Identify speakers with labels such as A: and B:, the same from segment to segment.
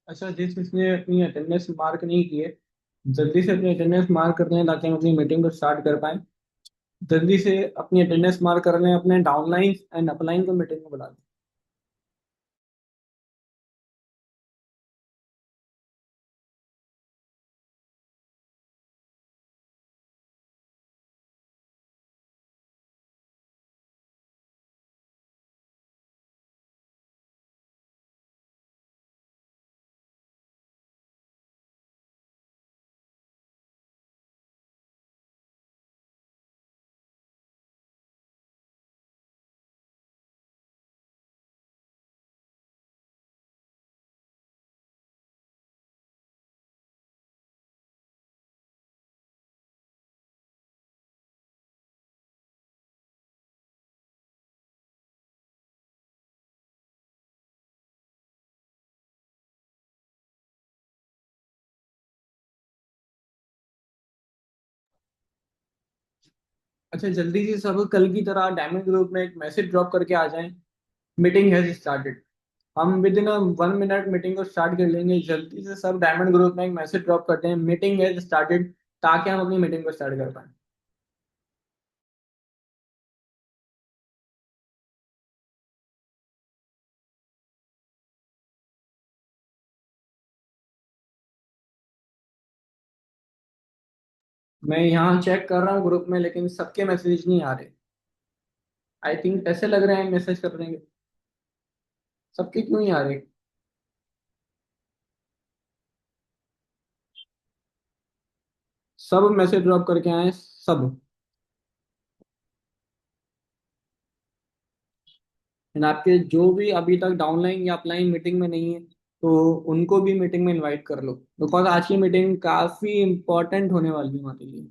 A: अच्छा, जिस जिसने अपनी अटेंडेंस मार्क नहीं की है, जल्दी से अपनी अटेंडेंस मार्क कर दें ताकि हम अपनी मीटिंग को स्टार्ट कर पाएं। जल्दी से अपनी अटेंडेंस मार्क कर लें, अपने डाउनलाइन एंड अपलाइन को मीटिंग में बुला दें। अच्छा, जल्दी से सब कल की तरह डायमंड ग्रुप में एक मैसेज ड्रॉप करके आ जाएं, मीटिंग हैज स्टार्टेड। हम विद इन 1 मिनट मीटिंग को स्टार्ट कर लेंगे। जल्दी से सब डायमंड ग्रुप में एक मैसेज ड्रॉप करते हैं, मीटिंग हैज स्टार्टेड, ताकि हम अपनी मीटिंग को स्टार्ट कर पाएं। मैं यहाँ चेक कर रहा हूँ ग्रुप में, लेकिन सबके मैसेज नहीं आ रहे। आई थिंक ऐसे लग रहे हैं मैसेज कर रहे हैं, सबके क्यों नहीं आ रहे। सब मैसेज ड्रॉप करके आए सब। एंड आपके जो भी अभी तक डाउनलाइन या अपलाइन मीटिंग में नहीं है, तो उनको भी मीटिंग में इनवाइट कर लो, बिकॉज आज की मीटिंग काफी इंपॉर्टेंट होने वाली है हमारे लिए।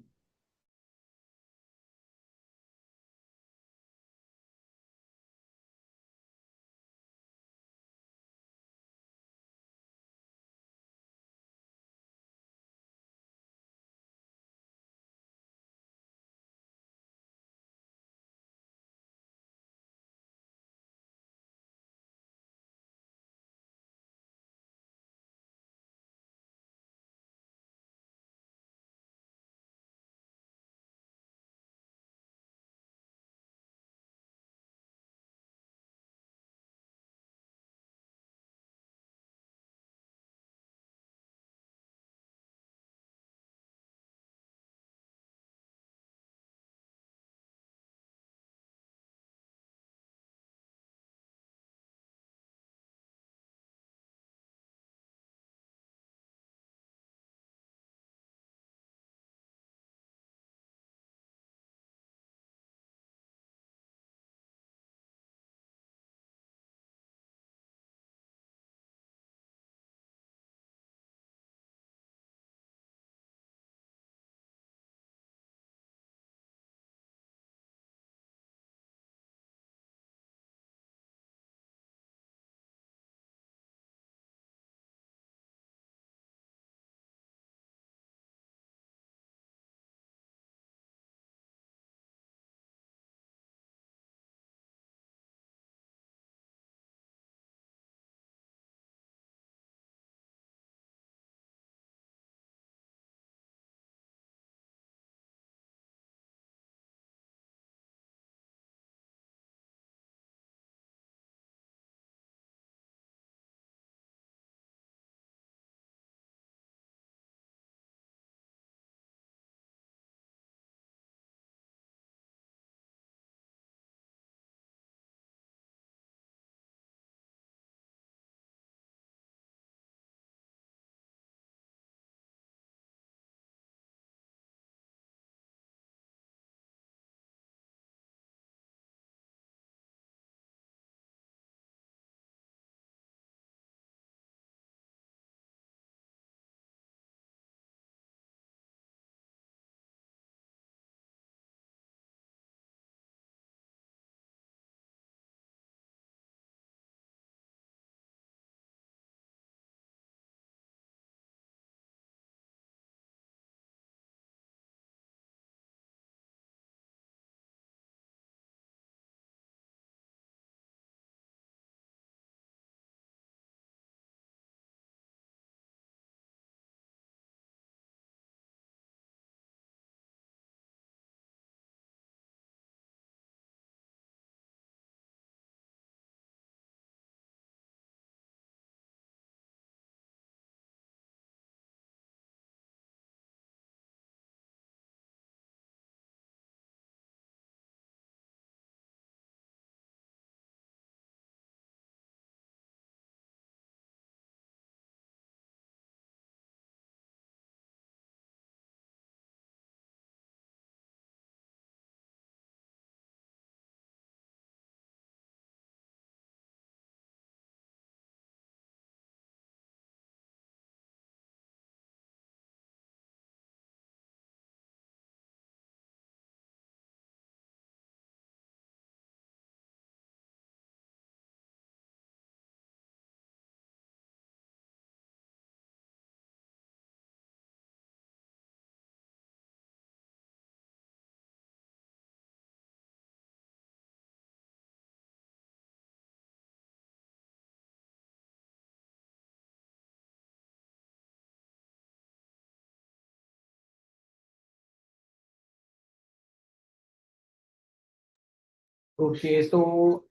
A: ओके, सो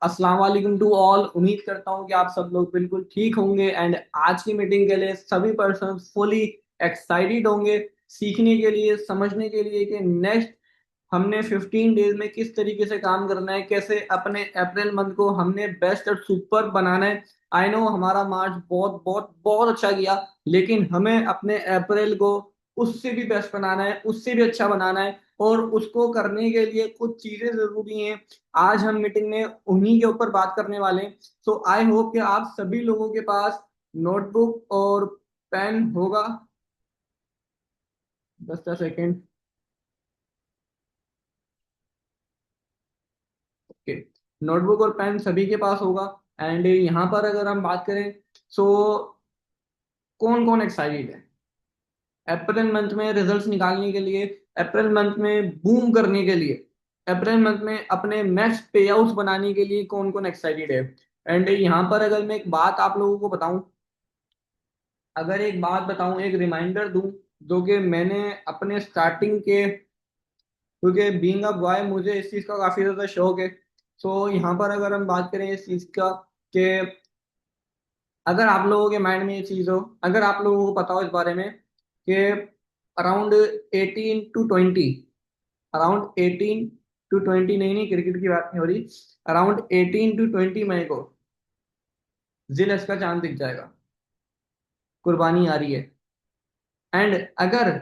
A: अस्सलाम वालेकुम टू ऑल। उम्मीद करता हूँ कि आप सब लोग बिल्कुल ठीक होंगे एंड आज की मीटिंग के लिए सभी पर्सन फुली एक्साइटेड होंगे, सीखने के लिए, समझने के लिए कि नेक्स्ट हमने 15 डेज में किस तरीके से काम करना है, कैसे अपने अप्रैल मंथ को हमने बेस्ट और सुपर बनाना है। आई नो हमारा मार्च बहुत बहुत बहुत अच्छा गया, लेकिन हमें अपने अप्रैल को उससे भी बेस्ट बनाना है, उससे भी अच्छा बनाना है। और उसको करने के लिए कुछ चीजें जरूरी हैं। आज हम मीटिंग में उन्हीं के ऊपर बात करने वाले हैं। सो आई होप कि आप सभी लोगों के पास नोटबुक और पेन होगा। Just a second. Okay, notebook और पेन सभी के पास होगा। एंड यहाँ पर अगर हम बात करें, सो कौन कौन एक्साइटेड है अप्रैल मंथ में रिजल्ट्स निकालने के लिए, अप्रैल मंथ में बूम करने के लिए, अप्रैल मंथ में अपने मैक्स पे आउट्स बनाने के लिए कौन कौन एक्साइटेड है। एंड यहाँ पर अगर मैं एक बात आप लोगों को बताऊं, अगर एक बात बताऊं, एक रिमाइंडर दूं, जो कि मैंने अपने स्टार्टिंग के, क्योंकि बीइंग अ बॉय मुझे इस चीज़ का काफ़ी ज़्यादा शौक है। सो यहाँ पर अगर हम बात करें इस चीज़ का कि अगर आप लोगों के माइंड में ये चीज़ हो, अगर आप लोगों को पता हो इस बारे में कि अराउंड 18 to 20, अराउंड 18 to 20, नहीं नहीं क्रिकेट की बात नहीं हो रही, अराउंड 18 to 20 मई को जिलेस का चांद दिख जाएगा, कुर्बानी आ रही है। एंड अगर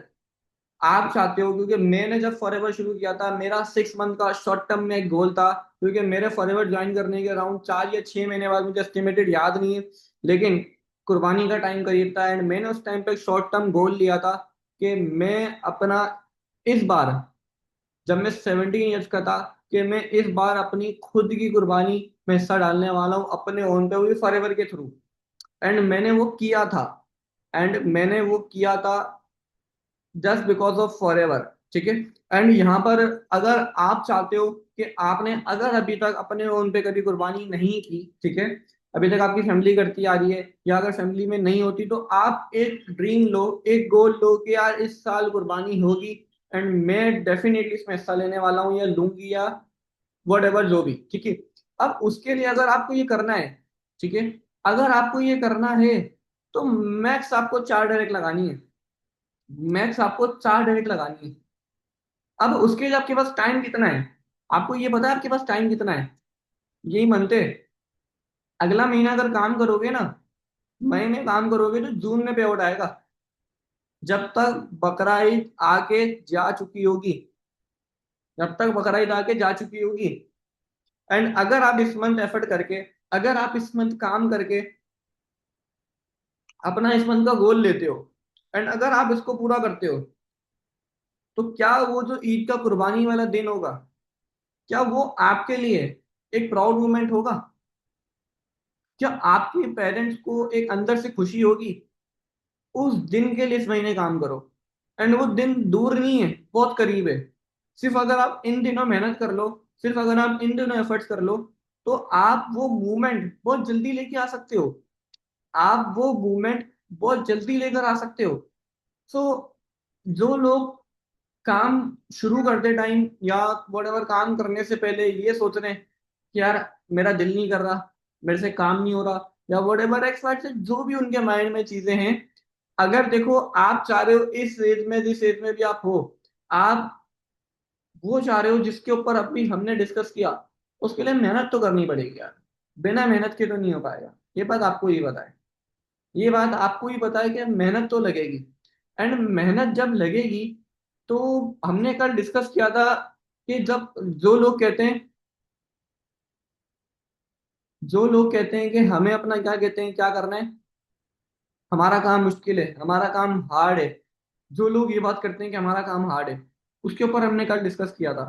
A: आप चाहते हो, क्योंकि मैंने जब फॉरएवर शुरू किया था मेरा 6 मंथ का शॉर्ट टर्म में एक गोल था, क्योंकि मेरे फॉरएवर ज्वाइन करने के अराउंड 4 या 6 महीने बाद, मुझे एस्टिमेटेड याद नहीं है, लेकिन कुर्बानी का टाइम करीब था। एंड मैंने उस टाइम पे एक शॉर्ट टर्म गोल लिया था कि मैं अपना इस बार, जब मैं 17 ईयर्स का था, कि मैं इस बार अपनी खुद की कुर्बानी में हिस्सा डालने वाला हूँ अपने ओन पे, हुई फॉरएवर के थ्रू। एंड मैंने वो किया था, एंड मैंने वो किया था just because of for ever. ठीक है। एंड यहाँ पर अगर आप चाहते हो कि आपने अगर अभी तक अपने ओन पे कभी कुर्बानी नहीं की, ठीक है, अभी तक आपकी फैमिली करती आ रही है, या अगर फैमिली में नहीं होती, तो आप एक ड्रीम लो, एक गोल लो कि यार इस साल कुर्बानी होगी एंड मैं डेफिनेटली इसमें हिस्सा लेने वाला हूँ या लूंगी, या वट एवर जो भी। ठीक है। अब उसके लिए अगर आपको ये करना है, ठीक है, अगर आपको ये करना है, तो मैक्स आपको 4 डायरेक्ट लगानी है, मैक्स आपको 4 डायरेक्ट लगानी है। अब उसके लिए आपके पास टाइम कितना है, आपको ये पता है आपके पास टाइम कितना है? यही मनते, अगला महीना अगर काम करोगे ना, मई में काम करोगे तो जून में पे आउट आएगा, जब तक बकरा ईद आके जा चुकी होगी, जब तक बकरा ईद आके जा चुकी होगी। एंड अगर आप इस मंथ एफर्ट करके, अगर आप इस मंथ काम करके अपना इस मंथ का गोल लेते हो, एंड अगर आप इसको पूरा करते हो, तो क्या वो जो ईद का कुर्बानी वाला दिन होगा, क्या वो आपके लिए एक प्राउड मोमेंट होगा? क्या आपके पेरेंट्स को एक अंदर से खुशी होगी? उस दिन के लिए इस महीने काम करो। एंड वो दिन दूर नहीं है, बहुत करीब है। सिर्फ अगर आप इन दिनों मेहनत कर लो, सिर्फ अगर आप इन दिनों एफर्ट्स कर लो, तो आप वो मूवमेंट बहुत जल्दी लेके आ सकते हो, आप वो मूवमेंट बहुत जल्दी लेकर आ सकते हो। सो जो लोग काम शुरू करते टाइम या वट काम करने से पहले ये सोच रहे हैं कि यार मेरा दिल नहीं कर रहा, मेरे से काम नहीं हो रहा, या वट एवर एक्स वाइट से जो भी उनके माइंड में चीजें हैं, अगर देखो आप चाह रहे हो इस एज में, जिस एज में भी आप हो, आप वो चाह रहे हो जिसके ऊपर अभी हमने डिस्कस किया, उसके लिए मेहनत तो करनी पड़ेगी यार, बिना मेहनत के तो नहीं हो पाएगा। ये बात आपको ही पता है, ये बात आपको ही पता है कि मेहनत तो लगेगी। एंड मेहनत जब लगेगी, तो हमने कल डिस्कस किया था कि जब जो लोग कहते हैं, जो लोग कहते हैं कि हमें अपना क्या कहते हैं, क्या करना है, हमारा काम मुश्किल है, हमारा काम हार्ड है, जो लोग ये बात करते हैं कि हमारा काम हार्ड है, उसके ऊपर हमने कल डिस्कस किया था।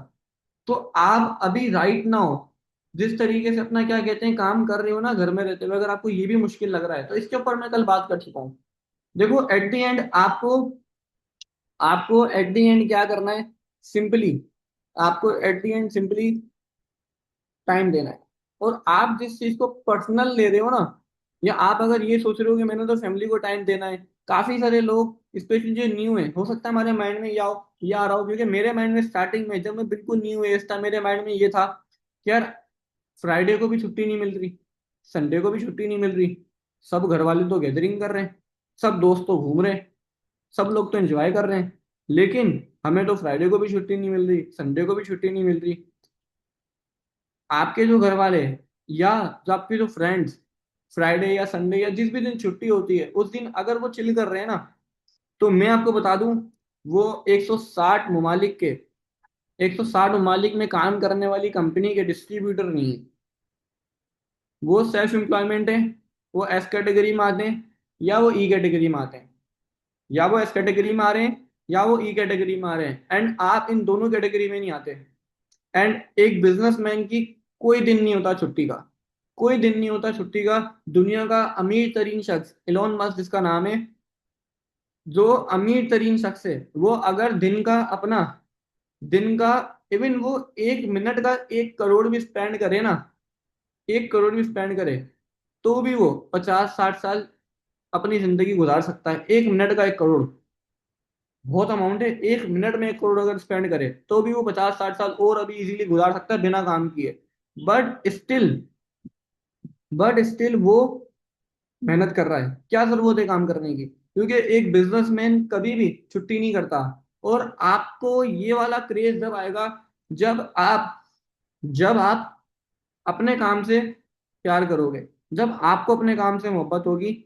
A: तो आप अभी राइट नाउ जिस तरीके से अपना क्या कहते हैं काम कर रहे हो ना घर में रहते हुए, अगर आपको ये भी मुश्किल लग रहा है, तो इसके ऊपर मैं कल बात कर चुका हूँ। देखो एट द एंड आपको, आपको एट द एंड क्या करना है, सिंपली, आपको at the end simply time देना है। और आप जिस चीज को पर्सनल ले रहे हो ना, या आप अगर ये सोच रहे हो कि मैंने तो फैमिली को टाइम देना है, काफी सारे लोग स्पेशली जो न्यू है, हो सकता है हमारे माइंड में ये आ रहा हो, क्योंकि मेरे माइंड में स्टार्टिंग में जब मैं बिल्कुल न्यू एज था, मेरे माइंड में ये था कि यार फ्राइडे को भी छुट्टी नहीं मिल रही, संडे को भी छुट्टी नहीं मिल रही। सब घर वाले तो गैदरिंग कर रहे हैं, सब दोस्त तो घूम रहे हैं, सब लोग तो एंजॉय कर रहे हैं, लेकिन हमें तो फ्राइडे को भी छुट्टी नहीं मिल रही, संडे को भी छुट्टी नहीं मिल रही। आपके जो घर वाले या जो आपके जो फ्रेंड्स फ्राइडे या संडे या जिस भी दिन छुट्टी होती है उस दिन अगर वो चिल कर रहे हैं ना, तो मैं आपको बता दूं, वो 160 ममालिक के 160 ममालिक में काम करने वाली कंपनी के डिस्ट्रीब्यूटर नहीं है। वो सेल्फ एम्प्लॉयमेंट है, वो एस कैटेगरी में आते हैं या वो ई कैटेगरी में आते हैं, या वो एस कैटेगरी में आ रहे हैं या वो ई कैटेगरी में आ रहे हैं, एंड आप इन दोनों कैटेगरी में नहीं आते। एंड एक बिजनेसमैन की कोई दिन नहीं होता छुट्टी का, कोई दिन नहीं होता छुट्टी का। दुनिया का अमीर तरीन शख्स इलोन मस्क जिसका नाम है, जो अमीर तरीन शख्स है, वो अगर दिन का इवन वो 1 मिनट का 1 करोड़ भी स्पेंड करे ना, 1 करोड़ भी स्पेंड करे, तो भी वो 50-60 साल अपनी जिंदगी गुजार सकता है। 1 मिनट का 1 करोड़ बहुत अमाउंट है। 1 मिनट में 1 करोड़ अगर स्पेंड करे तो भी वो 50-60 साल और अभी इजीली गुजार सकता है बिना काम किए। बट स्टिल वो मेहनत कर रहा है। क्या जरूरत है काम करने की? क्योंकि एक बिजनेसमैन कभी भी छुट्टी नहीं करता। और आपको ये वाला क्रेज जब आएगा, जब आप अपने काम से प्यार करोगे, जब आपको अपने काम से मोहब्बत होगी,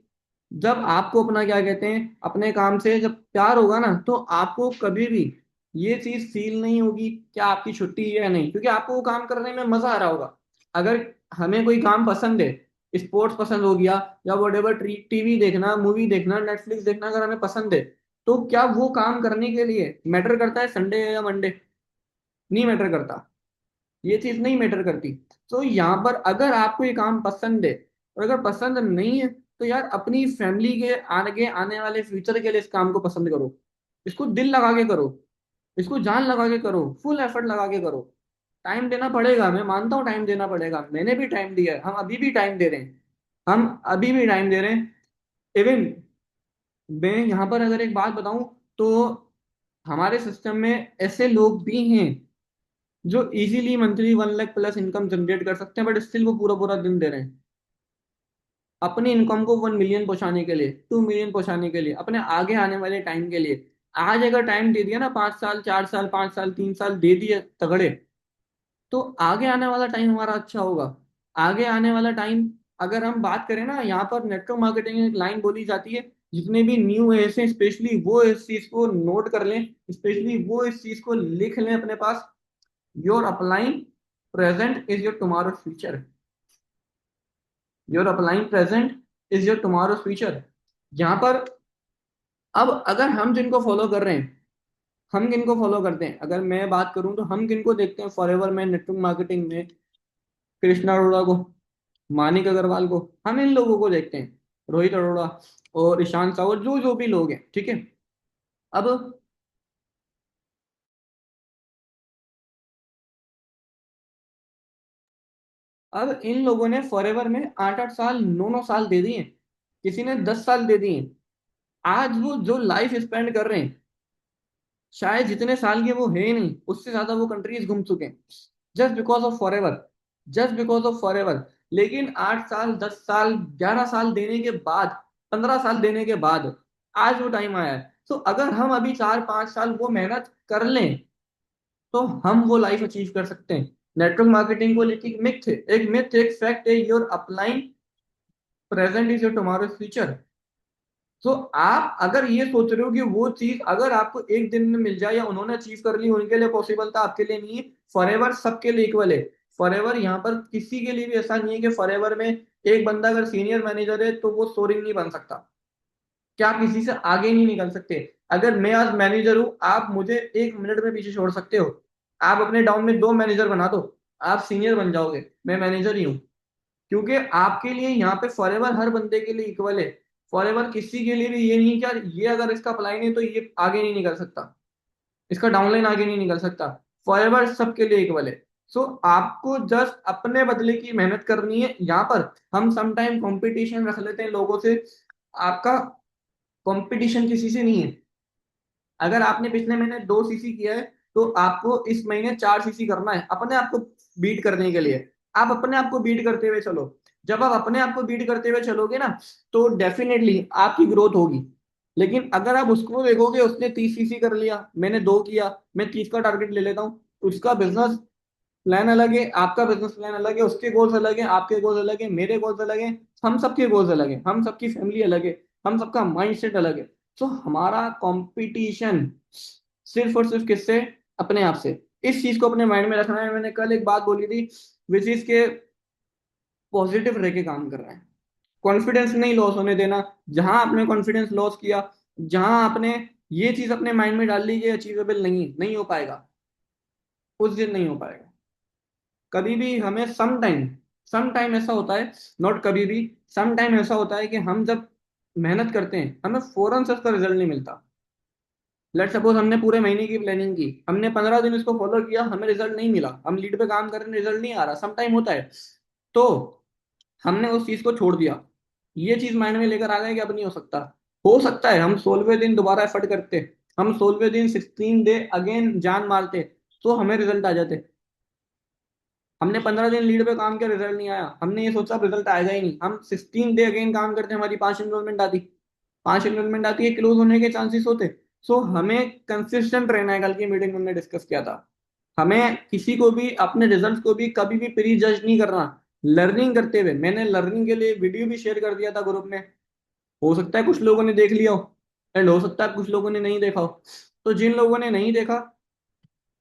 A: जब आपको अपना क्या कहते हैं अपने काम से जब प्यार होगा ना, तो आपको कभी भी ये चीज फील नहीं होगी कि आपकी छुट्टी है या नहीं, क्योंकि आपको वो काम करने में मजा आ रहा होगा। अगर हमें कोई काम पसंद है, स्पोर्ट्स पसंद हो गया या वट एवर, टीवी देखना, मूवी देखना, नेटफ्लिक्स देखना अगर हमें पसंद है, तो क्या वो काम करने के लिए मैटर करता है संडे या मंडे? नहीं मैटर करता, ये चीज नहीं मैटर करती। तो यहाँ पर अगर आपको ये काम पसंद है, और अगर पसंद नहीं है, तो यार अपनी फैमिली के आगे आने वाले फ्यूचर के लिए इस काम को पसंद करो, इसको दिल लगा के करो, इसको जान लगा के करो, फुल एफर्ट लगा के करो। टाइम देना पड़ेगा, मैं मानता हूँ टाइम देना पड़ेगा, मैंने भी टाइम दिया है, हम अभी भी टाइम दे रहे हैं, हम अभी भी टाइम दे रहे हैं। इवन मैं यहाँ पर अगर एक बात बताऊं, तो हमारे सिस्टम में ऐसे लोग भी हैं जो easily monthly 1 lakh plus income generate कर सकते हैं, बट स्टिल वो पूरा पूरा दिन दे रहे हैं अपनी इनकम को 1 मिलियन पहुंचाने के लिए, 2 मिलियन पहुंचाने के लिए, अपने आगे आने वाले टाइम के लिए। आज अगर टाइम दे दिया ना, 5 साल, 4 साल, 5 साल, 3 साल दे दिए तगड़े, तो आगे आने वाला टाइम हमारा अच्छा होगा। आगे आने वाला टाइम, अगर हम बात करें ना, यहाँ पर नेटवर्क मार्केटिंग एक लाइन बोली जाती है, जितने भी न्यू एस हैं स्पेशली वो इस चीज को नोट कर लें, स्पेशली वो इस चीज को लिख लें अपने पास। Your upline present is your tomorrow future. Your upline present is your tomorrow future. यहाँ पर अब अगर हम जिनको फॉलो कर रहे हैं, हम किनको फॉलो करते हैं, अगर मैं बात करूं तो हम किनको देखते हैं फॉरएवर में, नेटवर्क मार्केटिंग में? कृष्णा अरोड़ा को, मानिक अग्रवाल को, हम इन लोगों को देखते हैं, रोहित अरोड़ा और ईशान सावर, जो जो भी लोग हैं, ठीक है। अब अब इन लोगों ने फॉरएवर में 8-8 साल, 9-9 साल दे दिए, किसी ने 10 साल दे दिए। आज वो जो लाइफ स्पेंड कर रहे हैं, शायद जितने साल के वो है ही नहीं, उससे ज्यादा वो कंट्रीज घूम चुके हैं, just because of forever, just because of forever. लेकिन 8 साल, 10 साल, 11 साल देने के बाद, 15 साल देने के बाद आज वो टाइम आया है। तो अगर हम अभी 4-5 साल वो मेहनत कर लें, तो हम वो लाइफ अचीव कर सकते हैं। नेटवर्क मार्केटिंग को लेके एक मिथ है, एक फैक्ट है, your upline present is your tomorrow future. तो आप अगर ये सोच रहे हो कि वो चीज अगर आपको एक दिन में मिल जाए या उन्होंने अचीव कर ली, उनके लिए पॉसिबल था, आपके लिए नहीं है। फॉरएवर सबके लिए इक्वल है। फॉरएवर यहाँ पर किसी के लिए भी ऐसा नहीं है कि फॉरएवर में एक बंदा अगर सीनियर मैनेजर है तो वो सोरिंग नहीं बन सकता, क्या आप किसी से आगे नहीं निकल सकते? अगर मैं आज मैनेजर हूं, आप मुझे 1 मिनट में पीछे छोड़ सकते हो, आप अपने डाउन में 2 मैनेजर बना दो, आप सीनियर बन जाओगे, मैं मैनेजर ही हूँ। क्योंकि आपके लिए यहाँ पे फॉरएवर हर बंदे के लिए इक्वल है। फॉरएवर किसी के लिए भी ये नहीं कि यार ये अगर इसका अप्लाई नहीं तो ये आगे नहीं निकल सकता, इसका डाउनलाइन आगे नहीं निकल सकता। फॉरएवर सबके लिए इक्वल है। सो आपको जस्ट अपने बदले की मेहनत करनी है। यहाँ पर हम समटाइम कंपटीशन रख लेते हैं लोगों से, आपका कंपटीशन किसी से नहीं है। अगर आपने पिछले महीने 2 सीसी किया है, तो आपको इस महीने 4 सीसी करना है अपने आप को बीट करने के लिए। आप अपने आप को बीट करते हुए चलो। जब आप अपने आप को बीट करते हुए चलोगे ना, तो डेफिनेटली आपकी ग्रोथ होगी। लेकिन अगर आप उसको देखोगे, उसने 30 सीसी कर लिया, मैंने 2 किया, मैं 30 का टारगेट ले लेता हूँ, उसका बिजनेस प्लान अलग है, आपका बिजनेस प्लान अलग है, उसके गोल्स अलग है, आपके गोल्स अलग है, मेरे गोल्स अलग है, हम सबके गोल्स अलग है, हम सबकी फैमिली अलग है, हम सबका माइंडसेट अलग है। तो हमारा कंपटीशन सिर्फ और सिर्फ किससे? अपने आप से। इस चीज को अपने माइंड में रखना है। मैंने कल एक बात बोली थी, विच इज के पॉजिटिव रह के काम कर रहे हैं, कॉन्फिडेंस नहीं लॉस होने देना। जहां आपने कॉन्फिडेंस लॉस किया, जहां आपने ये चीज अपने माइंड में डाल ली कि अचीवेबल नहीं हो पाएगा, उस दिन नहीं हो पाएगा। कभी भी हमें सम टाइम ऐसा होता है, नॉट कभी भी, सम टाइम ऐसा होता है कि हम जब मेहनत करते हैं, हमें फौरन से उसका रिजल्ट नहीं मिलता। लेट सपोज हमने पूरे महीने की प्लानिंग की, हमने 15 दिन इसको फॉलो किया, हमें रिजल्ट नहीं मिला, हम लीड पे काम कर रहे हैं, रिजल्ट नहीं आ रहा, सम टाइम होता है। तो हमने उस चीज को छोड़ दिया, ये चीज माइंड में लेकर आ गए कि अब नहीं हो सकता है हम 16वें दिन दोबारा एफर्ट करते, हम 16वें दिन 16 डे अगेन जान मारते, तो हमें रिजल्ट आ जाते। हमने 15 दिन लीड पे काम किया, रिजल्ट नहीं आया, हमने ये सोचा रिजल्ट आएगा ही नहीं, हम 16 डे अगेन काम करते, हमारी 5 इनरोलमेंट आती, 5 इनरोलमेंट आती है, क्लोज होने के चांसेस होते। सो हमें कंसिस्टेंट रहना है। कल की मीटिंग में हमने डिस्कस किया था, हमें किसी को भी, अपने रिजल्ट को भी कभी भी प्री जज नहीं करना। लर्निंग करते हुए, मैंने लर्निंग के लिए वीडियो भी शेयर कर दिया था ग्रुप में, हो सकता है कुछ लोगों ने देख लिया हो, एंड हो सकता है कुछ लोगों ने नहीं देखा हो। तो जिन लोगों ने नहीं देखा,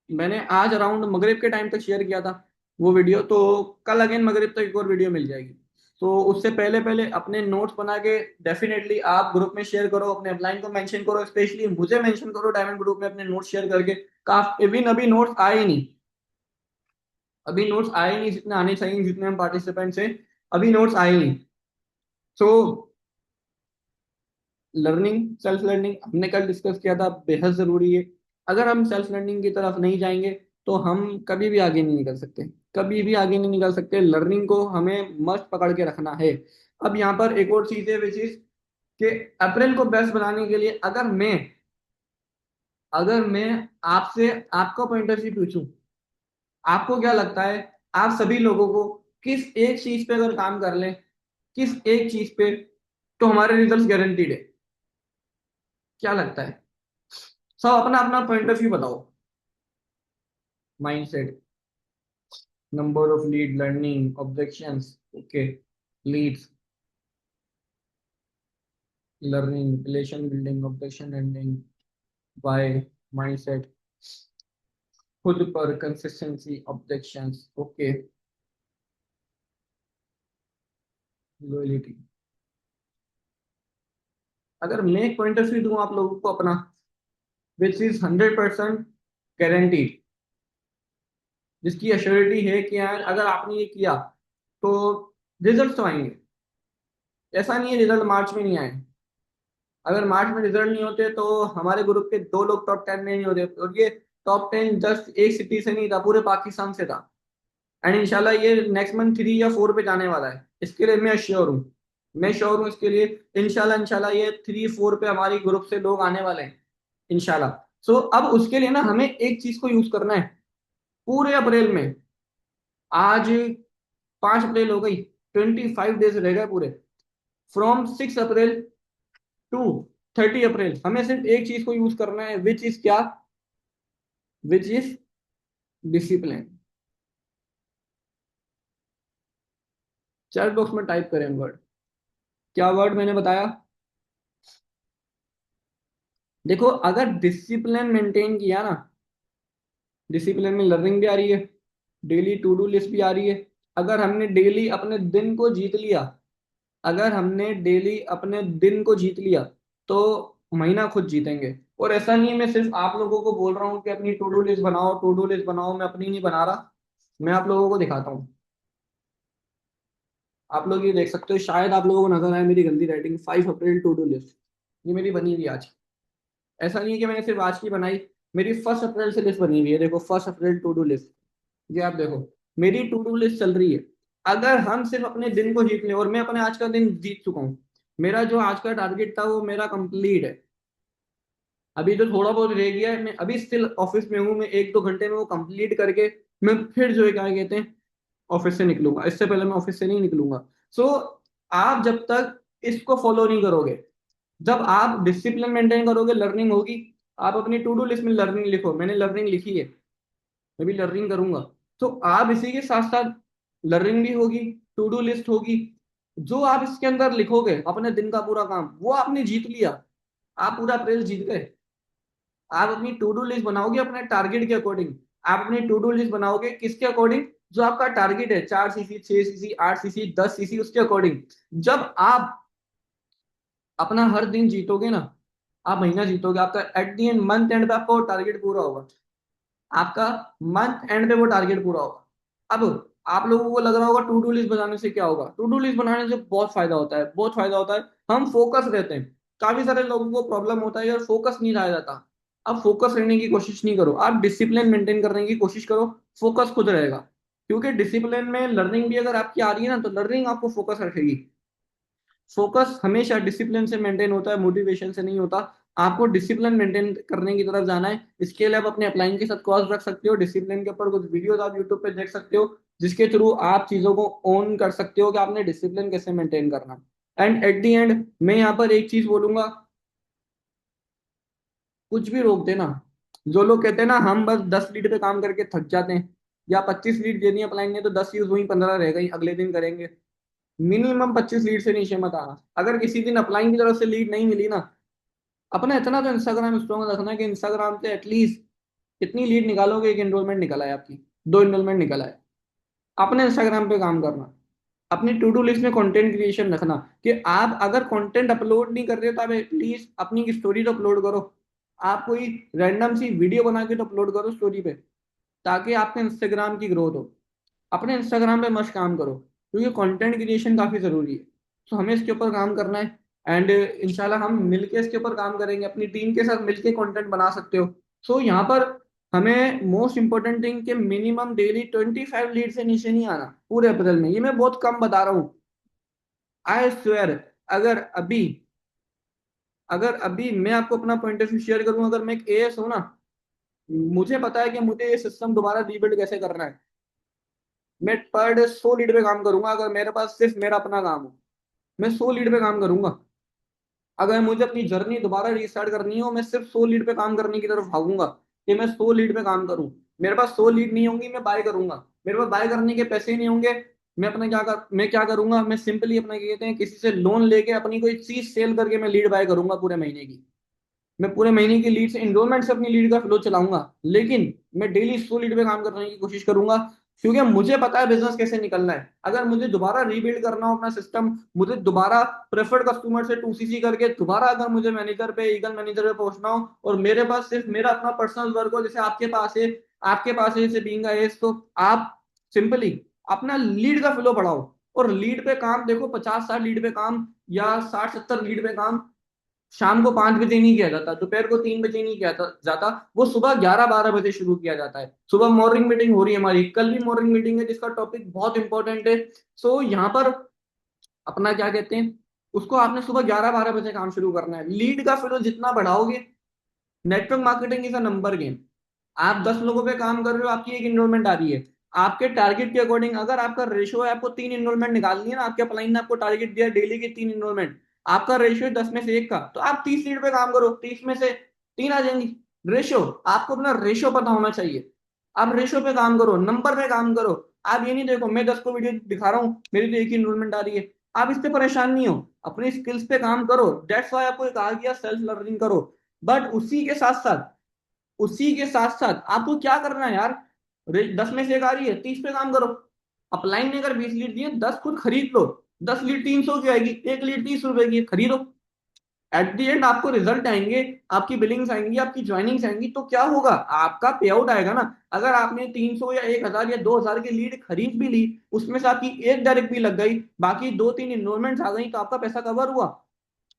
A: मैंने आज अराउंड मगरिब के टाइम तक शेयर किया था वो वीडियो, तो कल अगेन मगरिब तक एक और वीडियो मिल जाएगी। तो उससे पहले पहले अपने नोट्स बना के डेफिनेटली आप ग्रुप में शेयर करो, अपने अपलाइन को मेंशन करो, स्पेशली मुझे मेंशन करो डायमंड ग्रुप में अपने नोट्स शेयर करके। काफी इवन अभी नोट्स आए ही नहीं, अभी नोट्स आए ही नहीं जितने आने चाहिए, जितने हम पार्टिसिपेंट्स हैं, अभी नोट्स आए ही नहीं। सो लर्निंग, सेल्फ लर्निंग हमने कल डिस्कस किया था, बेहद जरूरी है। अगर हम सेल्फ लर्निंग की तरफ नहीं जाएंगे, तो हम कभी भी आगे नहीं निकल सकते, कभी भी आगे नहीं निकल सकते। लर्निंग को हमें मस्त पकड़ के रखना है। अब यहाँ पर एक और चीज है विच इज कि अप्रैल को बेस्ट बनाने के लिए, अगर मैं आपसे आपका पॉइंट ऑफ व्यू पूछूं, आपको क्या लगता है, आप सभी लोगों को किस एक चीज पे अगर काम कर लें, किस एक चीज पे, तो हमारे रिजल्ट गारंटीड है? क्या लगता है? सब अपना अपना पॉइंट ऑफ व्यू बताओ। Mindset, number of lead, learning, objections, okay, leads, learning, relation building, objection ending, by, mindset, खुद पर कंसिस्टेंसी, ऑब्जेक्शंस, ओके, लॉयलिटी। अगर मैं एक पॉइंट ऑफ व्यू दूं आप लोगों को अपना, विच इज 100% गारंटीड, जिसकी अश्योरिटी है कि यार अगर आपने ये किया तो रिजल्ट तो आएंगे। ऐसा नहीं है रिजल्ट मार्च में नहीं आए, अगर मार्च में रिजल्ट नहीं होते तो हमारे ग्रुप के 2 लोग टॉप 10 में नहीं होते, और ये टॉप 10 जस्ट एक सिटी से नहीं था, पूरे पाकिस्तान से था। एंड इंशाल्लाह ये नेक्स्ट मंथ 3 या 4 पे जाने वाला है, इसके लिए मैं श्योर हूँ, मैं श्योर हूँ इसके लिए। इंशाल्लाह इंशाल्लाह ये 3 4 पे हमारी ग्रुप से लोग आने वाले हैं इंशाल्लाह। सो अब उसके लिए ना हमें एक चीज को यूज करना है पूरे अप्रैल में। आज 5 अप्रैल हो गई, 25 डेज रह गए पूरे, फ्रॉम 6 अप्रैल टू 30 अप्रैल। हमें सिर्फ एक चीज को यूज करना है, विच इज क्या? Which is discipline. Chat box में टाइप करें वर्ड, क्या वर्ड मैंने बताया? देखो, अगर डिसिप्लिन मेंटेन किया ना, डिसिप्लिन में लर्निंग भी आ रही है, डेली टू डू लिस्ट भी आ रही है। अगर हमने डेली अपने दिन को जीत लिया, अगर हमने डेली अपने दिन को जीत लिया, तो महीना खुद जीतेंगे। और ऐसा नहीं है मैं सिर्फ आप लोगों को बोल रहा हूँ कि अपनी टू डू लिस्ट बनाओ, टू डू लिस्ट बनाओ, मैं अपनी नहीं बना रहा, मैं आप लोगों को दिखाता हूँ। आप लोग ये देख सकते हो, शायद आप लोगों को नजर आए मेरी गंदी writing, 5 April to do list, ये मेरी बनी हुई आज। ऐसा नहीं है कि मैंने सिर्फ आज की बनाई, मेरी 1 अप्रैल से लिस्ट बनी हुई है, देखो 1 अप्रैल टू डू लिस्ट, ये आप देखो, मेरी टू डू लिस्ट चल रही है। अगर हम सिर्फ अपने दिन को जीत लें, और मैं अपने आज का दिन जीत चुका हूँ, मेरा जो आज का टारगेट था वो मेरा कंप्लीट है। अभी तो थोड़ा बहुत रह गया है, मैं अभी स्टिल ऑफिस में हूँ, मैं 1 2 घंटे में वो कंप्लीट करके मैं फिर जो है क्या कहते हैं ऑफिस से निकलूंगा, इससे पहले मैं ऑफिस से नहीं निकलूंगा। सो आप जब तक इसको फॉलो नहीं करोगे, जब आप डिसिप्लिन मेंटेन करोगे, लर्निंग होगी। आप अपनी टू डू लिस्ट में लर्निंग लिखो, मैंने लर्निंग लिखी है, मैं भी लर्निंग करूंगा। तो आप इसी के साथ साथ लर्निंग भी होगी, टू डू लिस्ट होगी। जो आप इसके अंदर लिखोगे अपने दिन का पूरा काम, वो आपने जीत लिया, आप पूरा अप्रैल जीत गए। आप अपनी टू डू लिस्ट बनाओगे अपने टारगेट के अकॉर्डिंग। आप अपनी टू डू लिस्ट बनाओगे किसके अकॉर्डिंग? जो आपका टारगेट है, 4 सीसी, 6 सीसी, 8 सीसी, 10 सीसी, उसके अकॉर्डिंग। जब आप अपना हर दिन जीतोगे ना, आप महीना जीतोगे, आपका at the and month and पे आपका वो टारगेट पूरा होगा। आपका मंथ एंड पे वो टारगेट पूरा होगा। अब आप लोगों को लग रहा होगा टू डू लिस्ट बनाने से क्या होगा? टू डू लिस्ट बनाने से बहुत फायदा होता है, बहुत फायदा होता है। हम फोकस रहते हैं। काफी सारे लोगों को प्रॉब्लम होता है यार, फोकस नहीं रहा जाता। आप फोकस रहने की कोशिश नहीं करो, आप डिसिप्लिन मेंटेन करने की कोशिश करो। फोकस खुद रहेगा, क्योंकि डिसिप्लिन में लर्निंग भी अगर आपकी आ रही है ना, तो लर्निंग आपको फोकस रखेगी। फोकस हमेशा डिसिप्लिन से मेंटेन होता है, मोटिवेशन से नहीं होता। आपको डिसिप्लिन मेंटेन करने की तरफ जाना है। इसके लिए आप अपने अपलाइन के साथ क्रॉस रख सकते हो, डिसिप्लिन के ऊपर कुछ वीडियोस आप यूट्यूब पे देख सकते हो, जिसके थ्रू आप चीजों को ओन कर सकते हो कि आपने डिसिप्लिन कैसे मेंटेन करना है। एंड एट दी एंड मैं यहाँ पर एक चीज बोलूंगा, कुछ भी रोक देना। जो लोग कहते हैं ना हम बस 10 लीड पे काम करके थक जाते हैं, या 25 लीड देनी है अपलाइन ने, तो 10 यूज हुई, 15 रह गई, अगले दिन करेंगे। मिनिमम 25 लीड से नीचे मत आना। अगर किसी दिन अपलाइन की तरफ से लीड नहीं मिली ना, अपना इतना तो इंस्टाग्राम स्ट्रॉन्ग रखना है कि इंस्टाग्राम से एटलीस्ट कितनी लीड निकालोगे, एक एनरोलमेंट निकला है आपकी, 2 एनरोलमेंट निकला है। अपने इंस्टाग्राम पे काम करना। अपनी टू डू लिस्ट में कंटेंट क्रिएशन रखना, कि आप अगर कंटेंट अपलोड नहीं कर रहे हो तो आप एटलीस्ट अपनी स्टोरी तो अपलोड करो। आप कोई रैंडम सी वीडियो बना के तो अपलोड करो स्टोरी पे, ताकि आपके इंस्टाग्राम की ग्रोथ हो। अपने इंस्टाग्राम पे मस्त काम करो, क्योंकि कंटेंट क्रिएशन काफी जरूरी है। तो हमें इसके ऊपर काम करना है। एंड इंशाल्लाह हम मिलके इसके ऊपर काम करेंगे, अपनी टीम के साथ मिलके कंटेंट बना सकते हो। सो यहाँ पर हमें मोस्ट इंपॉर्टेंट थिंग कि मिनिमम डेली 25 लीड से नीचे नहीं आना पूरे अप्रैल में। ये मैं बहुत कम बता रहा हूँ, आई स्वेयर। अगर अभी अगर अभी मैं आपको अपना पॉइंट ऑफ व्यू शेयर करूँ, अगर मैं एक एएस हूँ ना, मुझे पता है कि मुझे ये सिस्टम दोबारा रीबिल्ड कैसे करना है। मैं पर डे 100 लीड पे काम करूंगा, अगर मेरे पास सिर्फ मेरा अपना काम हो। मैं 100 लीड पे काम करूंगा। अगर मुझे अपनी जर्नी दोबारा रिस्टार्ट करनी हो, मैं सिर्फ 100 लीड पे काम करने की तरफ भागूंगा, कि मैं 100 लीड पे काम करूं। मेरे पास 100 लीड नहीं होंगी, मैं बाय करूंगा। मेरे पास बाय करने के पैसे नहीं होंगे, मैं क्या करूंगा, मैं सिंपली अपना क्या कहते हैं, किसी से लोन लेके अपनी कोई चीज सेल करके मैं लीड बाय करूंगा पूरे महीने की। मैं पूरे महीने की लीड से, इनरोलमेंट से अपनी लीड का फ्लो चलाऊंगा। लेकिन मैं डेली 100 लीड पे काम करने की कोशिश करूंगा, क्योंकि मुझे पता है बिजनेस कैसे निकलना है। अगर मुझे दोबारा रीबिल्ड करना हो अपना सिस्टम, मुझे दोबारा प्रेफर्ड कस्टमर से 2 सीसी करके दोबारा अगर मुझे मैनेजर पे, ईगल मैनेजर पे पहुंचना हो, और मेरे पास सिर्फ मेरा अपना पर्सनल वर्क हो, जैसे आपके पास है जैसे बीइंग एस, तो आप सिंपली अपना लीड का फ्लो बढ़ाओ। और लीड पे काम देखो, 50-60 लीड पे काम, या 60-70 लीड पे काम शाम को 5 बजे नहीं किया जाता, दोपहर को 3 बजे नहीं किया जाता। वो सुबह 11-12 बजे शुरू किया जाता है। सुबह मॉर्निंग मीटिंग हो रही है हमारी, कल भी मॉर्निंग मीटिंग है, जिसका टॉपिक बहुत इंपॉर्टेंट है। सो यहाँ पर अपना क्या कहते हैं, उसको आपने सुबह 11-12 बजे काम शुरू करना है। लीड का फिर जितना बढ़ाओगे, network marketing is a number game. आप 10 लोगों पे काम कर रहे हो, आपकी एक इनरोलमेंट आ रही है, आपके टारगेट के अकॉर्डिंग अगर आपका रेशियो है, आपको 3 इनरोलमेंट निकालनी है ना, आपके अपलाइन ने आपको टारगेट दिया डेली की 3 इनरोलमेंट, आपका रेशियो है 10 में से 1 का, तो आप 30 लीड पे काम करो, 30 में से 3 आ जाएंगी। रेशियो, आपको अपना रेशियो पता होना चाहिए। आप रेशियो पे काम करो, नंबर पे काम करो। आप ये नहीं देखो मैं 10 को वीडियो दिखा रहा हूँ, मेरी तो एक ही इनरोलमेंट आ रही है। आप इससे परेशान नहीं हो, अपनी स्किल्स पे काम करो। डेट्स वाई आपको कहा गया सेल्फ लर्निंग करो। बट उसी के साथ साथ आपको क्या करना है यार? 10 में से 1 आ रही है, 30 पे काम करो। अपलाइन ने अगर 20 लीड दिए, 10 खुद खरीद लो। 10 लीड 300 की आएगी, 1 लीड 30 रुपए की, खरीदो। एट द एंड आपको रिजल्ट आएंगे, आपकी बिलिंग्स आएंगी, आपकी ज्वाइनिंग्स आएंगी, तो क्या होगा? आपका पे आउट आएगा ना। अगर आपने 300 या 1000 या 2000 की लीड खरीद भी ली, उसमें से आपकी एक डायरेक्ट भी लग गई, बाकी 2-3 इन्रोलमेंट्स आ गई, तो आपका पैसा कवर हुआ।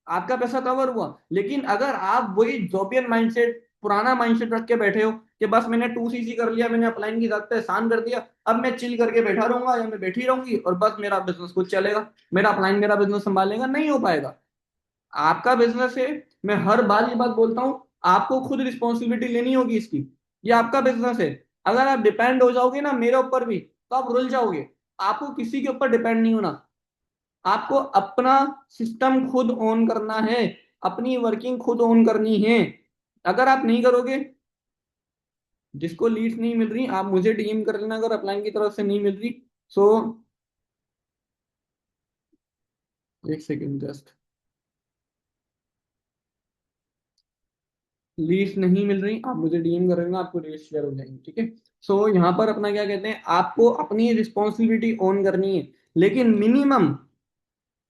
A: आपका पैसा कवर हुआ। लेकिन अगर आप वही जोबियन माइंडसेट, पुराना माइंडसेट रख के बैठे हो कि बस मैंने 2 सीसी कर लिया, मैंने अपलाइन की जात पे एहसान कर दिया, अब मैं चिल करके बैठा रहूंगा या मैं बैठी रहूंगी और बस मेरा बिजनेस खुद चलेगा, मेरा अपलाइन मेरा बिजनेस संभालेगा, नहीं हो पाएगा। आपका बिजनेस है, मैं हर बार ये बात बोलता हूँ, आपको खुद रिस्पॉन्सिबिलिटी लेनी होगी इसकी। ये आपका बिजनेस है। अगर आप डिपेंड हो जाओगे ना मेरे ऊपर भी, तो आप रुल जाओगे। आपको किसी के ऊपर डिपेंड नहीं होना, आपको अपना सिस्टम खुद ऑन करना है, अपनी वर्किंग खुद ऑन करनी है। अगर आप नहीं करोगे, जिसको लीड्स नहीं मिल रही आप मुझे डीएम कर लेना, अगर अपलाइन की तरफ से नहीं मिल रही। सो एक सेकेंड जस्ट, लीड्स नहीं मिल रही आप मुझे डीएम कर लेना, आपको लीड्स शेयर हो जाएंगी, ठीक है। सो यहाँ पर अपना क्या कहते हैं, आपको अपनी रिस्पॉन्सिबिलिटी ऑन करनी है, लेकिन मिनिमम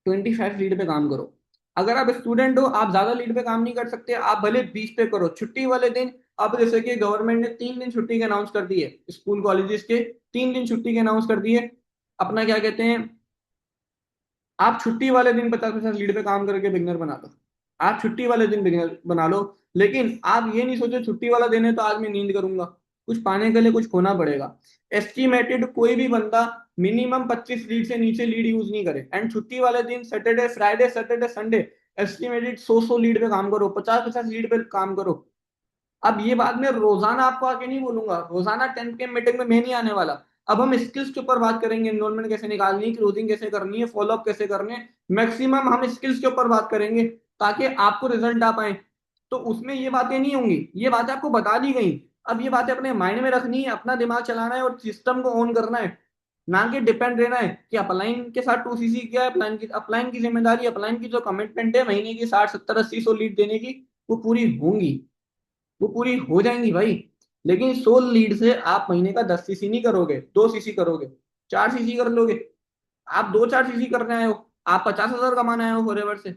A: 25 लीड पे काम करो। अगर आप स्टूडेंट हो, आप ज्यादा लीड पे काम नहीं कर सकते, आप भले 20 पे करो। छुट्टी वाले दिन, अब जैसे कि गवर्नमेंट ने 3 दिन छुट्टी के अनाउंस कर दी है, स्कूल कॉलेजेस के 3 दिन छुट्टी के अनाउंस कर दिए। अपना क्या कहते हैं, आप छुट्टी वाले दिन 50-50 लीड पे काम करके बिगनर बना लो, आप छुट्टी वाले दिन बिगनर बना लो। लेकिन आप ये नहीं सोचो छुट्टी वाला दिन है तो आज मैं नींद करूंगा, कुछ पाने के लिए कुछ खोना पड़ेगा। एस्टिमेटेड कोई भी बंदा मिनिमम 25 लीड से नीचे लीड यूज नहीं करे, एंड छुट्टी वाले दिन Saturday Friday Saturday Sunday estimated 100 lead पे काम करो, 50-50 लीड पे काम करो। अब ये बात मैं रोजाना आपको आके नहीं बोलूंगा, रोजाना 10 के मीटिंग में मैं नहीं आने वाला। अब हम स्किल्स के ऊपर बात करेंगे, एनरोलमेंट कैसे निकालनी है, क्लोजिंग कैसे करनी है, फॉलोअप कैसे करने हैं, मैक्सिमम हम स्किल्स के ऊपर बात करेंगे ताकि आपको रिजल्ट आ पाए। तो उसमें ये बातें नहीं होंगी, ये बातें आपको बता दी गई। अब ये बातें अपने माइंड में रखनी है, अपना दिमाग चलाना है और सिस्टम को ऑन करना है, ना कि डिपेंड रहना है कि अपलाइन के साथ 2सीसी क्या है। अपलाइन की जिम्मेदारी, अपलाइन की जो कमिटमेंट है महीने की 60-70-80-100 लीड देने की, वो पूरी होंगी, वो पूरी हो जाएंगी भाई। लेकिन 16 लीड से आप महीने का 10 सीसी नहीं करोगे, 2 सीसी करोगे, 4 सीसी कर लोगे। आप 2-4 सीसी करने आए हो, आप 50,000 कमाने आए हो फॉरएवर से,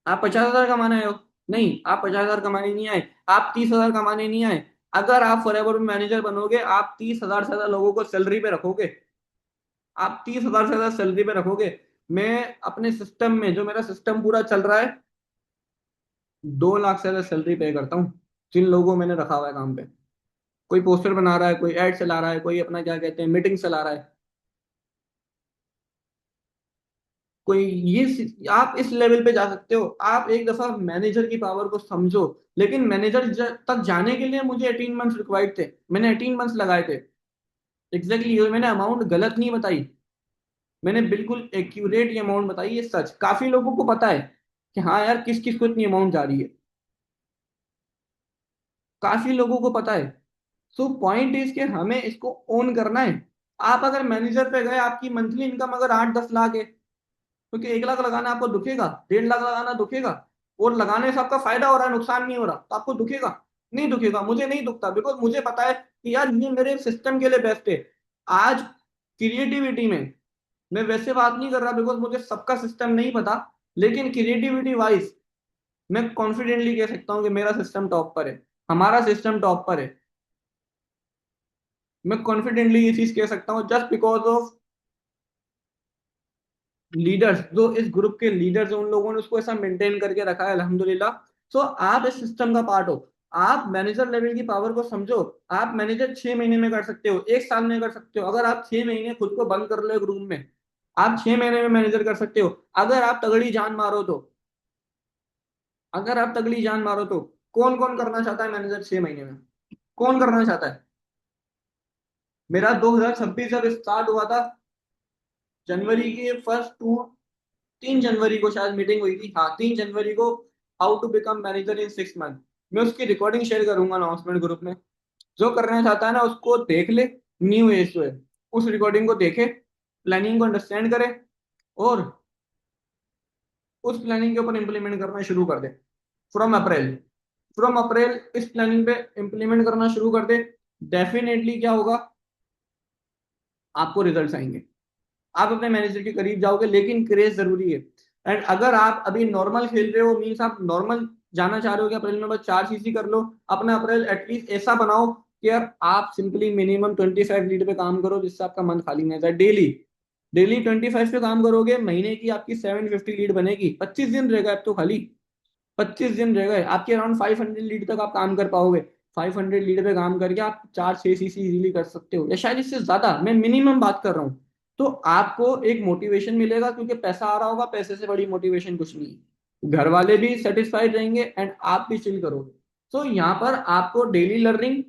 A: आप 50,000 कमाने आए हो? नहीं, आप 50,000 कमाने नहीं आए, आप 30,000 कमाने नहीं आए। अगर आप फॉरएवर में मैनेजर बनोगे, आप 30,000 से ज्यादा लोगों को सैलरी पे रखोगे, आप 30,000 से ज्यादा सैलरी पे रखोगे। मैं अपने सिस्टम में, जो मेरा सिस्टम पूरा चल रहा है, 2 लाख से ज्यादा सैलरी पे करता हूँ जिन लोगों को मैंने रखा हुआ है काम पे। कोई पोस्टर बना रहा है, कोई ऐड चला रहा है, कोई अपना क्या कहते हैं मीटिंग चला रहा है, कोई आप इस लेवल पे जा सकते हो। आप एक दफा मैनेजर की पावर को समझो। लेकिन मैनेजर तक जाने के लिए मुझे 18 मंथ्स रिक्वायर्ड थे, मैंने 18 मंथ्स लगाए थे। एग्जैक्टली मैंने अमाउंट गलत नहीं बताई, मैंने बिल्कुल एक्यूरेट ये अमाउंट बताई, ये सच। काफी लोगों को पता है कि हाँ यार किस किस को इतनी अमाउंट जा रही है, काफी लोगों को पता है। सो पॉइंट इज कि हमें इसको ओन करना है। आप अगर मैनेजर पे गए, आपकी मंथली इनकम अगर 8-10 लाख है, क्योंकि 1 लाख लगाना आपको दुखेगा, 1.5 लाख लगाना दुखेगा, और लगाने से आपका फायदा हो रहा है नुकसान नहीं हो रहा, तो आपको दुखेगा? नहीं दुखेगा, मुझे नहीं दुखता, बिकॉज मुझे पता है कि यार ये मेरे सिस्टम के लिए बेस्ट है। आज क्रिएटिविटी में, मैं वैसे बात नहीं कर रहा बिकॉज मुझे सबका सिस्टम नहीं पता, लेकिन क्रिएटिविटी वाइज मैं कॉन्फिडेंटली कह सकता हूँ कि मेरा सिस्टम टॉप पर है, हमारा सिस्टम टॉप पर है। मैं कॉन्फिडेंटली ये चीज कह सकता हूँ जस्ट बिकॉज ऑफ लीडर्स, जो इस ग्रुप के लीडर्स हैं, उन लोगों ने उसको ऐसा मेंटेन करके रखा है अल्हम्दुलिल्लाह। सो आप इस सिस्टम का पार्ट हो, आप मैनेजर लेवल की पावर को समझो। आप मैनेजर 6 महीने में कर सकते हो, 1 साल में कर सकते हो, अगर आप 6 महीने खुद को बंद कर लो एक रूम में, आप 6 महीने में मैनेजर कर सकते हो, अगर आप तगड़ी जान मारो तो। अगर आप तगड़ी जान मारो तो कौन कौन करना चाहता है मैनेजर 6 महीने में? कौन करना चाहता है? मेरा 2026 जब स्टार्ट हुआ था, जनवरी के फर्स्ट 3 जनवरी को शायद मीटिंग हुई थी, हाँ 3 जनवरी को, how to become manager in 6 month. मैं उसकी रिकॉर्डिंग शेयर करूंगा अनाउंसमेंट ग्रुप में, जो करना चाहता है ना उसको देख ले, न्यू एज जो है उस रिकॉर्डिंग को देखे, प्लानिंग को अंडरस्टैंड करे, और उस प्लानिंग के ऊपर इंप्लीमेंट करना शुरू कर दे। फ्रॉम अप्रैल, फ्रॉम अप्रैल इस प्लानिंग पे इंप्लीमेंट करना शुरू कर दे। डेफिनेटली क्या होगा, आपको रिजल्ट्स आएंगे, आप अपने मैनेजर के करीब जाओगे, लेकिन क्रेज जरूरी है। एंड अगर आप अभी नॉर्मल खेल रहे हो, मीन्स आप नॉर्मल जाना चाह रहे हो कि अप्रैल में बस 4 सीसी कर लो, अपना अप्रैल एटलीस्ट ऐसा बनाओ कि यार आप सिंपली मिनिमम 25 लीड पे काम करो, जिससे आपका मन खाली नहीं जाए। डेली डेली 25 पे काम करोगे, महीने की आपकी 750 लीड बनेगी। 25 दिन रह गए अब तो, खाली 25 दिन रह गए, आपके अराउंड 500 लीड तक आप काम कर पाओगे। 500 लीड पे काम करके आप 4-6 सीसी इजीली कर सकते हो, या शायद इससे ज्यादा, मैं मिनिमम बात कर रहा हूँ। तो आपको एक मोटिवेशन मिलेगा, क्योंकि पैसा आ रहा होगा, पैसे से बड़ी मोटिवेशन कुछ नहीं है। घर वाले भी सेटिस्फाइड रहेंगे एंड आप भी चिल करोगे। तो यहाँ पर आपको डेली लर्निंग,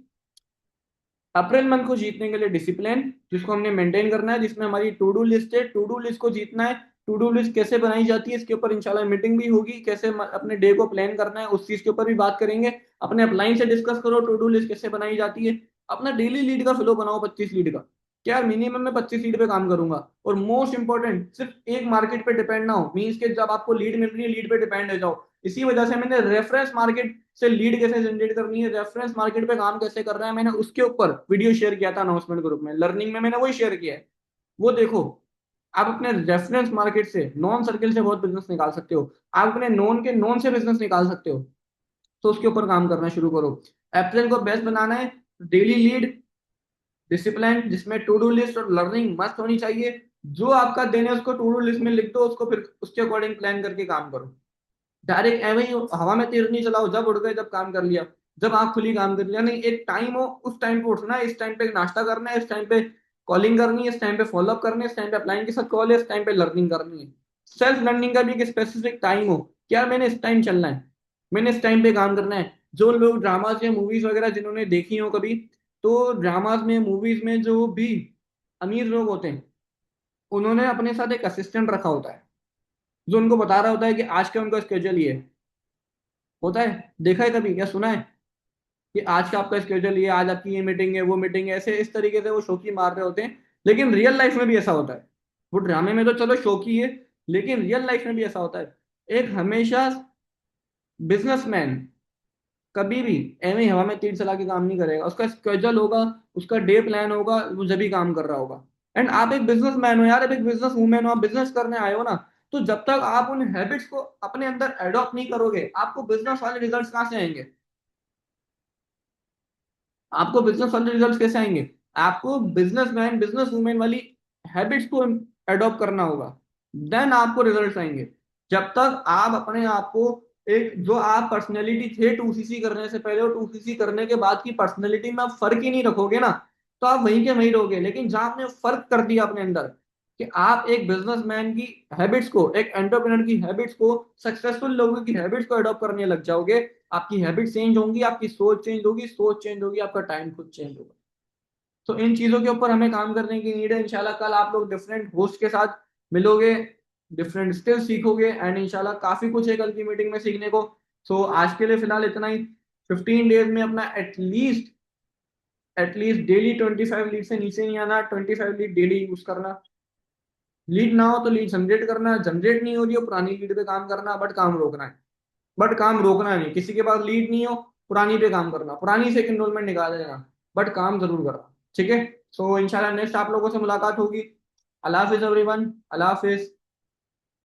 A: अप्रैल मंथ को जीतने के लिए डिसिप्लिन जिसको हमने मेंटेन करना है, जिसमें हमारी टू डू लिस्ट है, टू डू लिस्ट को जीतना है। टू डू लिस्ट कैसे बनाई जाती है इसके ऊपर इंशाल्लाह मीटिंग भी होगी, कैसे अपने डे को प्लान करना है उस चीज के ऊपर भी बात करेंगे। अपने अपलाइन से डिस्कस करो टू डू लिस्ट कैसे बनाई जाती है। अपना डेली लीड का फ्लो बनाओ 25 लीड का, क्या मिनिमम में 25 लीड पे काम करूंगा। और मोस्ट इंपॉर्टेंट, सिर्फ एक मार्केट पे डिपेंड ना हो, मीन्स के जब आपको लीड मिल रही है लीड पे डिपेंड हो जाओ। इसी वजह से मैंने रेफरेंस मार्केट से लीड कैसे जनरेट करनी है, रेफरेंस मार्केट पे काम कैसे कर रहा है, मैंने उसके ऊपर वीडियो शेयर किया था अनाउंसमेंट ग्रुप में, लर्निंग में मैंने वही शेयर किया है। वो देखो, आप अपने रेफरेंस मार्केट से नॉन सर्किल से बहुत बिजनेस निकाल सकते हो। आप अपने नॉन के नॉन से बिजनेस निकाल सकते हो। तो उसके ऊपर काम करना शुरू करो। अप्रैल को बेस्ट बनाना है। डेली लीड, डिसिप्लिन जिसमें टू डू लिस्ट और लर्निंग मस्त होनी चाहिए। जो आपका दिन है उसको टू डू लिस्ट में लिख दो, उसको फिर उसके अकॉर्डिंग प्लान करके काम करो। डायरेक्ट एवं ही हवा में तीर नहीं चलाओ, जब उड़ गए जब काम कर लिया, जब आंख खुली काम कर लिया नहीं। एक टाइम हो, उस टाइम पे उठना है, इस टाइम पे नाश्ता करना है, इस टाइम पे कॉलिंग करनी है, इस टाइम पे फॉलोअप करने, इस टाइम पे अपलाइन के साथ कॉल है, इस टाइम पे लर्निंग करनी है। सेल्फ लर्निंग का भी एक स्पेसिफिक टाइम हो, क्या मैंने इस टाइम चलना है, मैंने इस टाइम पे काम करना है। जो लोग ड्रामाज या मूवीज वगैरह जिन्होंने देखी हो कभी, तो ड्रामाज में मूवीज में जो भी अमीर लोग होते हैं उन्होंने अपने साथ एक असिस्टेंट रखा होता है जो उनको बता रहा होता है कि आज का उनका स्केड्यूल ये है। होता है, देखा है कभी, क्या सुना है कि आज का आपका स्केड्यूल ये, आज आपकी ये मीटिंग है वो मीटिंग है, ऐसे इस तरीके से वो शौकी मार रहे होते हैं। लेकिन रियल लाइफ में भी ऐसा होता है। वो ड्रामे में तो चलो शौकी है, लेकिन रियल लाइफ में भी ऐसा होता है। एक हमेशा बिजनेसमैन कभी भी एवं ही हवा में तीर चला के काम नहीं करेगा, उसका स्केड्यूल होगा, उसका डे प्लान होगा, वो जब भी काम कर रहा होगा। एंड आप एक बिजनेसमैन हो यार, आप एक बिजनेस वूमेन हो, आप बिजनेस करने आए हो ना। तो जब तक आप उन हैबिट्स को अपने अंदर एडॉप्ट नहीं करोगे, आपको बिजनेस वाले रिजल्ट्स कहाँ से आएंगे। आपको बिजनेस वाले रिजल्ट कैसे आएंगे। आपको बिजनेसमैन बिजनेस वूमेन वाली हैबिट्स को अडॉप्ट करना होगा, देन आपको रिजल्ट्स आएंगे। जब तक आप अपने आप को एक जो आप पर्सनैलिटी थे 2cc करने से पहले और 2cc करने के बाद की पर्सनैलिटी में आप फर्क ही नहीं रखोगे ना, तो आप वहीं के वहीं रहोगे। लेकिन जहां आपने फर्क कर दिया अपने अंदर कि आप एक बिजनेसमैन की हैबिट्स को, एक एंटरप्रेन्योर की हैबिट्स को, सक्सेसफुल लोगों की हैबिट्स को अडॉप्ट करने लग जाओगे, आपकी हैबिट चेंज होंगी, आपकी सोच चेंज होगी, सोच चेंज होगी, आपका टाइम खुद चेंज होगा। तो इन चीजों के ऊपर हमें काम करने की नीड है। इंशाल्लाह कल आप लोग डिफरेंट होस्ट के साथ मिलोगे, डिफरेंट स्किल्स सीखोगे, एंड इंशाल्लाह काफी कुछ है कल की मीटिंग में सीखने को। सो आज के लिए फिलहाल इतना ही। 15 डेज में अपना एटलीस्ट डेली 25 लीड से नीचे नहीं आना, 25 लीड डेली यूज करना। लीड ना हो तो लीड जनरेट करना, जनरेट नहीं हो रही हो पुरानी लीड पे काम करना, बट काम रोकना है। बट काम रोकना नहीं, किसी के पास लीड नहीं हो पुरानी पे काम करना, पुरानी से एक एनरोलमेंट निकाल देना, बट काम जरूर करना। ठीक है। सो इंशाल्लाह नेक्स्ट आप लोगों से मुलाकात होगी। अल्लाह हाफिज एवरीवन, अल्लाह हाफिज।